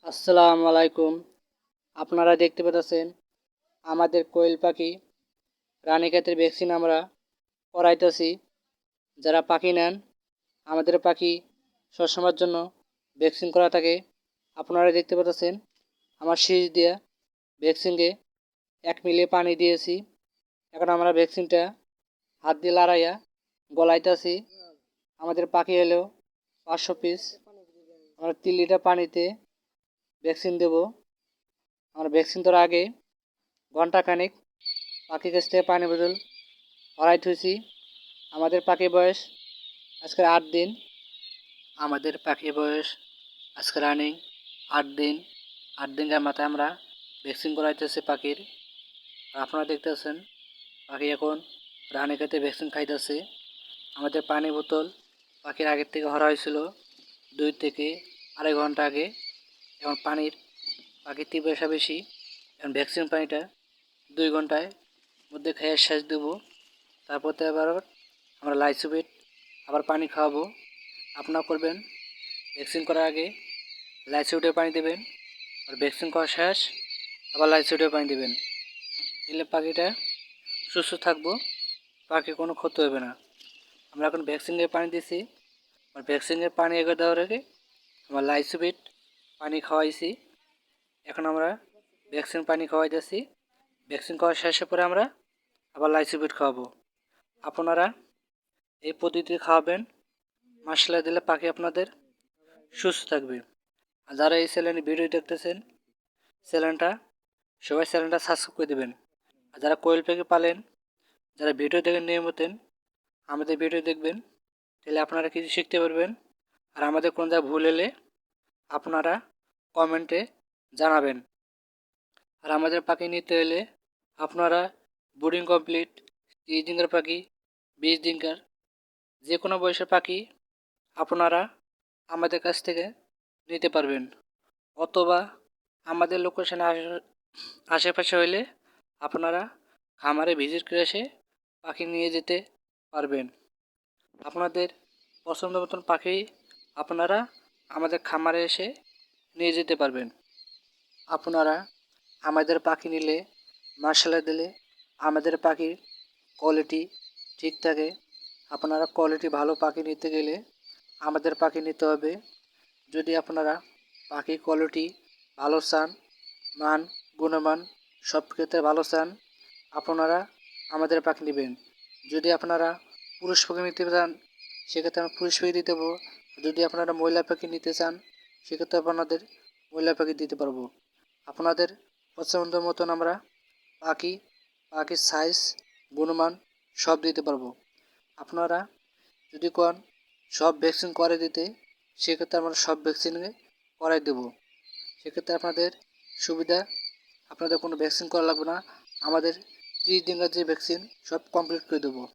আসসালামু আলাইকুম। আপনারা দেখতে পাচ্ছেন আমাদের কোয়েল পাখি রানীক্ষেতের ভ্যাকসিন আমরা করাইতেছি। যারা পাখি নেন আমাদের পাখি সবসময়ের জন্য ভ্যাকসিন করা থাকে। আপনারা দেখতে পাচ্ছেন আমার শীষ দিয়া ভ্যাকসিনকে 1 মিলি পানি দিয়েছি। এখন আমরা ভ্যাকসিনটা হাত দিয়ে লাড়াইয়া গলাইতেছি। আমাদের পাখি হলো 500 পিস। আমরা 3 লিটার পানিতে ভ্যাকসিন দেব। আমরা ভ্যাকসিন দেওয়ার আগে ঘন্টাখানেক পাখির কাছ থেকে পানি বোতল ভরাই থুইছি। আমাদের পাখির বয়স আজকে 8 দিন। আমাদের পাখির বয়স আজকে রানিং 8 দিন। 8 দিনের মাথায় আমরা ভ্যাকসিন করাইতেছি পাখির। আর আপনারা দেখতেছেন পাখি এখন রানী খেতে ভ্যাকসিন খাইতেছে। আমাদের পানি বোতল পাখির আগের থেকে ভরা হয়েছিল 2 থেকে 2.5 ঘন্টা আগে। এখন পাখির তীব্রতা বেশি। এখন ভ্যাকসিন পানিটা 2 ঘন্টায় মধ্যে খেয়ে শেষ দেবো। তারপর তো আবার আমরা লাইসোবিট আবার পানি খাওয়াবো। আপনারা করবেন ভ্যাকসিন করার আগে লাইসোবিটের পানি দেবেন, আর ভ্যাকসিন করা শেষ আবার লাইসোবিটের পানি দেবেন। দিলে পাখিটা সুস্থ থাকবো, পাখি কোনো ক্ষতি হবে না। আমরা এখন ভ্যাকসিনের পানি দিছি, আর ভ্যাকসিনের পানি এগিয়ে দেওয়ার আগে আমরা লাইসোবিট পানি খাওয়াইছি। এখন আমরা ভ্যাকসিন পানি খাওয়াইতেছি। ভ্যাকসিন খাওয়া শেষের পরে আমরা আবার লাইসোবিট খাওয়াবো। আপনারা এই পদ্ধতিতে খাওয়াবেন, মাসাল্লাহ দিলে পাখি আপনাদের সুস্থ থাকবে। আর যারা এই চ্যানেলে ভিডিও দেখতেছেন চ্যানেলটা সাবস্ক্রাইব করে দেবেন। আর যারা কোয়েল পাখি পালেন, যারা ভিডিও দেখেন নিয়মিত আমাদের ভিডিও দেখবেন, তাহলে আপনারা কিছু শিখতে পারবেন। আর আমাদের কোনো জায়গায় ভুল হলে আপনারা কমেন্টে জানাবেন। আর আমাদের পাখি নিতে হলে আপনারা বোর্ডিং কমপ্লিট 30 দিনের পাখি, 20 দিনকার যে কোনো বয়সের পাখি আপনারা আমাদের কাছ থেকে নিতে পারবেন। অথবা আমাদের লোকেশনে আশেপাশে হইলে আপনারা খামারে ভিজিট করে এসে পাখি নিয়ে যেতে পারবেন। আপনাদের পছন্দ মতন পাখি আপনারা আমাদের খামারে এসে নিয়ে যেতে পারবেন। আপনারা আমাদের পাখি নিলে মাসাল্লাহ দিলে আমাদের পাখির কোয়ালিটি ঠিক থাকে। আপনারা কোয়ালিটি ভালো পাখি নিতে গেলে আমাদের পাখি নিতে হবে। যদি আপনারা পাখির কোয়ালিটি ভালো চান, মান গুণমান সব ক্ষেত্রে ভালো চান, আপনারা আমাদের পাখি নেবেন। যদি আপনারা পুরুষ পাখি নিতে চান সেক্ষেত্রে আমরা পুরুষ পাখি দিতে পারবো। যদি আপনারা মহিলা পাখি নিতে চান সেক্ষেত্রে আপনাদের মহিলা পাখি দিতে পারবো। আপনাদের পছন্দ মতন আমরা পাখির সাইজ গুণমান সব দিতে পারবো। আপনারা যদি কোন সব ভ্যাকসিন করে দিতে সেক্ষেত্রে আমরা সব ভ্যাকসিন করাই দেবো। সেক্ষেত্রে আপনাদের সুবিধা, আপনাদের কোনো ভ্যাকসিন করা লাগবে না। আমাদের 30 দিনের যে ভ্যাকসিন সব কমপ্লিট করে দেবো।